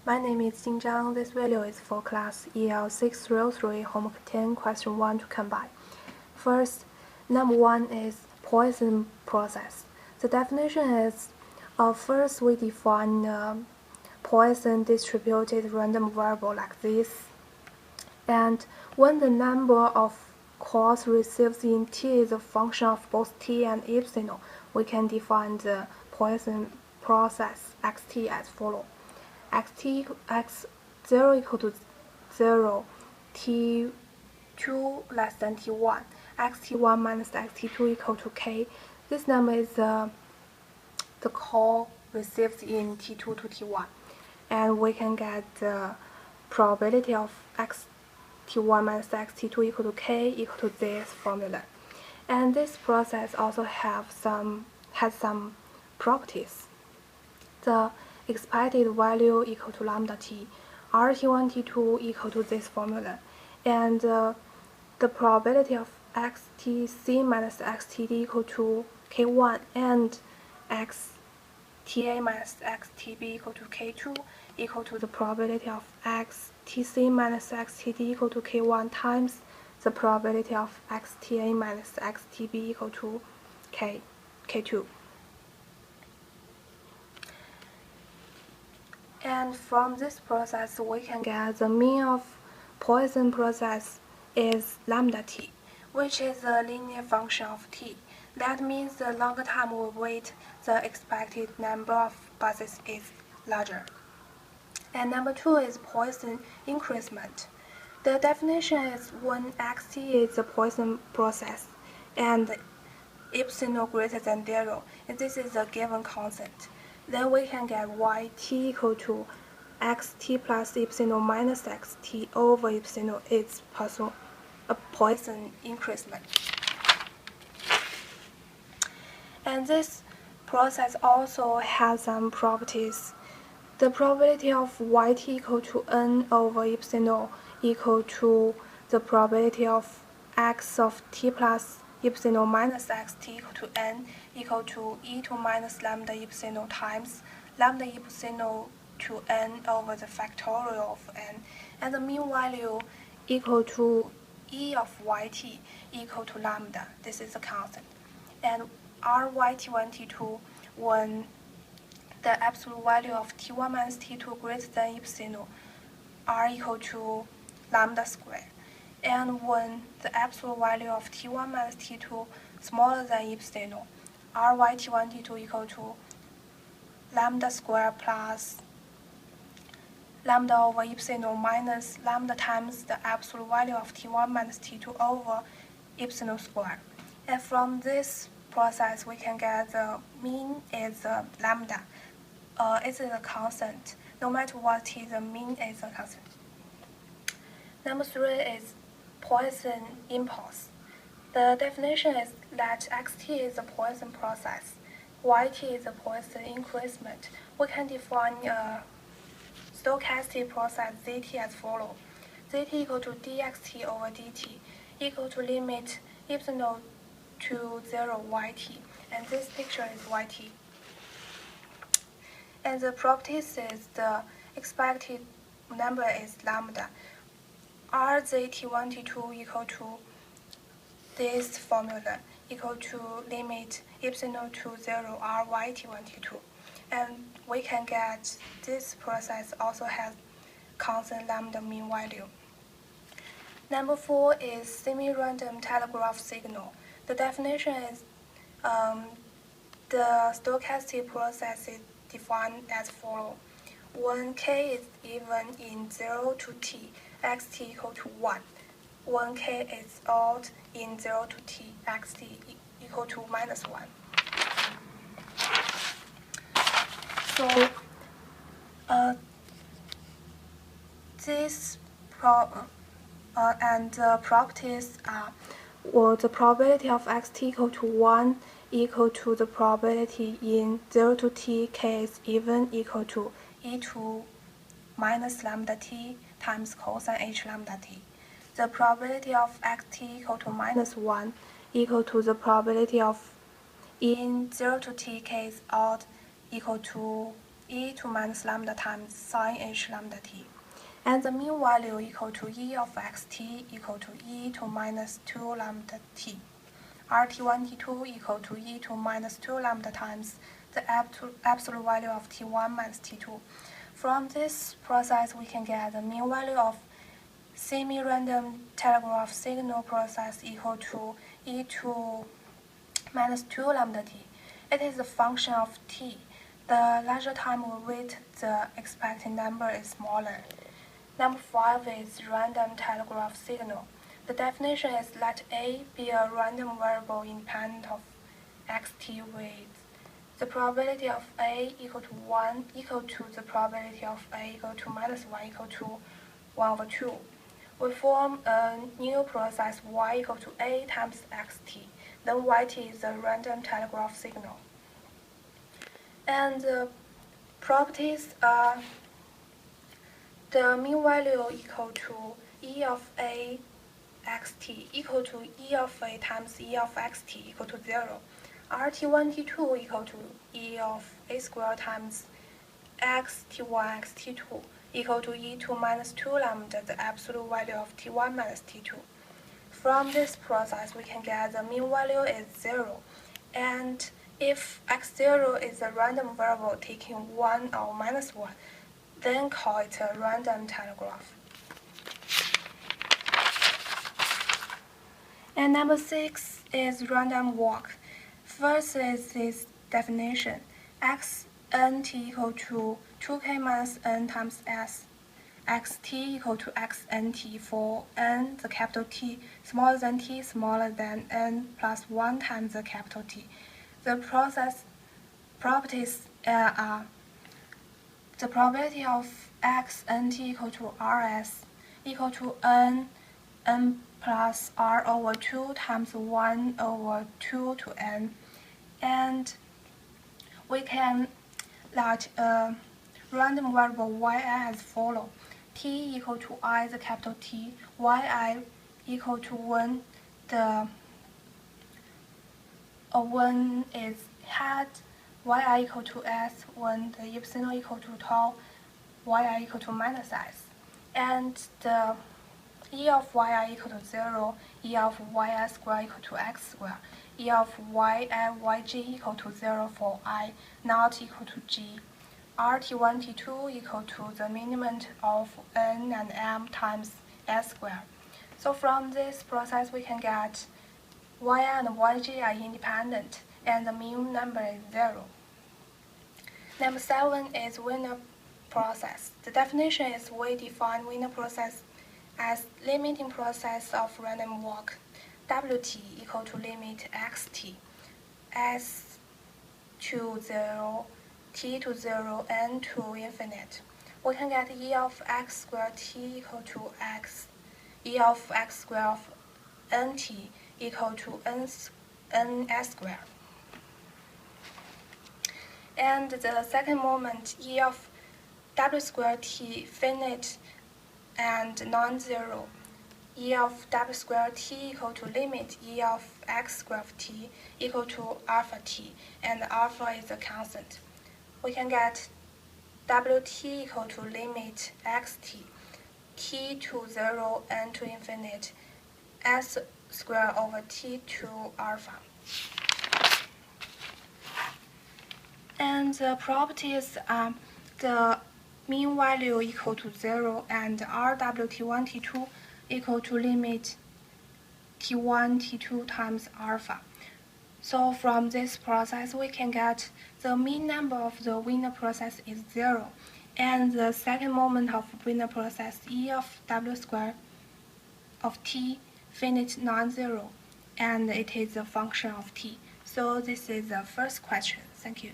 My name is Jing Zhang. This video is for class EL6303 homework 10 question 1 to combine. First, number 1 is Poisson process. The definition is, first we define Poisson distributed random variable like this. And when the number of calls received in t is a function of both t and epsilon, we can define the Poisson process xt as follows. x0 equal to 0, t2 less than t1, xt1 minus xt2 equal to k. This number is the call received in t2 to t1. And we can get the probability of xt1 minus xt2 equal to k equal to this formula. And this process also has some properties. The expected value equal to lambda t, rt1, t2 equal to this formula, and the probability of xtc minus xtd equal to k1 and xta minus xtb equal to k2 equal to the probability of xtc minus xtd equal to k1 times the probability of xta minus xtb equal to k2. And from this process, we can get the mean of Poisson process is lambda t, which is a linear function of t. That means the longer time we wait, the expected number of buses is larger. And number 2 is Poisson increment. The definition is when xt is a Poisson process and epsilon greater than 0, and this is a given constant. Then we can get yt equal to xt plus epsilon minus xt over epsilon is a Poisson increment. And this process also has some properties. The probability of yt equal to n over epsilon equal to the probability of x of t plus epsilon minus xt equal to n equal to e2 minus lambda epsilon times lambda epsilon to n over the factorial of n, and the mean value equal to e of yt equal to lambda. This is a constant. And ryt1, t2 when the absolute value of t1 minus t2 greater than epsilon are equal to lambda squared. And when the absolute value of t1 minus t2 smaller than epsilon, ryt1, t2 equal to lambda squared plus lambda over epsilon minus lambda times the absolute value of t1 minus t2 over epsilon squared. And from this process, we can get the mean is lambda. It is a constant. No matter what it is, the mean is a constant. Number 3 is Poisson impulse. The definition is that xt is a Poisson process, yt is a Poisson increment. We can define a stochastic process zt as follows. Zt equal to dxt over dt equal to limit epsilon to 0 yt, and this picture is yt. And the properties is the expected number is lambda. rt1, t2 equal to this formula equal to limit epsilon to 0 ryt1, t2. And we can get this process also has constant lambda mean value. Number 4 is semi-random telegraph signal. The definition is the stochastic process is defined as follows. When k is even in 0 to t, xt equal to 1. When k is odd in 0 to t, xt equal to minus 1. So this and the properties are, well, the probability of xt equal to 1 equal to the probability in 0 to t k is even equal to e2 minus lambda t times cosine h lambda t. The probability of xt equal to minus 1 equal to the probability of in 0 to t k is odd equal to e2 minus lambda times sine h lambda t. And the mean value equal to e of xt equal to e2 minus 2 lambda t. rt1, t2 equal to e2 minus 2 lambda times the absolute value of t1 minus t2. From this process, we can get the mean value of semi-random telegraph signal process equal to e2 minus 2 lambda t. It is a function of t. The larger time we wait, the expected number is smaller. Number 5 is random telegraph signal. The definition is let A be a random variable independent of xt with the probability of A equal to 1 equal to the probability of A equal to minus 1 equal to 1 over 2. We form a new process y equal to A times xt. Then yt is the random telegraph signal. And the properties are the mean value equal to e of A xt equal to e of A times e of xt equal to 0. rt1, t2 equal to e of A squared times xt1, xt2 equal to e2 minus 2 lambda, the absolute value of t1 minus t2. From this process, we can get the mean value is 0. And if x0 is a random variable taking 1 or minus 1, then call it a random telegraph. And number 6 is random walk. First is this definition. xnt equal to 2k minus n times s. xt equal to xnt for n, the capital T, smaller than t, smaller than n, plus 1 times the capital T. The process properties are the probability of xnt equal to rs equal to n plus r over 2 times 1 over 2 to n. And we can let a random variable yi as follow. T equal to I, the capital T, yi equal to 1, the 1 is head, yi equal to s, when the epsilon equal to tau, yi equal to minus s. And the e of yi equal to 0, e of yi square equal to x square, e of yg equal to 0 for I not equal to g. rt1, t2 equal to the minimum of n and m times s squared. So from this process, we can get y and yg are independent, and the mean number is 0. Number 7 is Wiener process. The definition is we define Wiener process as limiting process of random walk. Wt equal to limit xt s to 0, t to 0, n to infinite. We can get e of x squared t equal to x, e of x squared of nt equal to ns squared. And the second moment, e of w squared t finite and non-zero. E of w squared t equal to limit e of x squared of t equal to alpha t, and alpha is a constant. We can get wt equal to limit xt, t to 0, n to infinite, s squared over t to alpha. And the properties are the mean value equal to 0 and rwt1, t2 equal to limit t1, t2 times alpha. So from this process, we can get the mean number of the Wiener process is 0, and the second moment of Wiener process, e of w squared of t finite non-zero, and it is a function of t. So this is the first question. Thank you.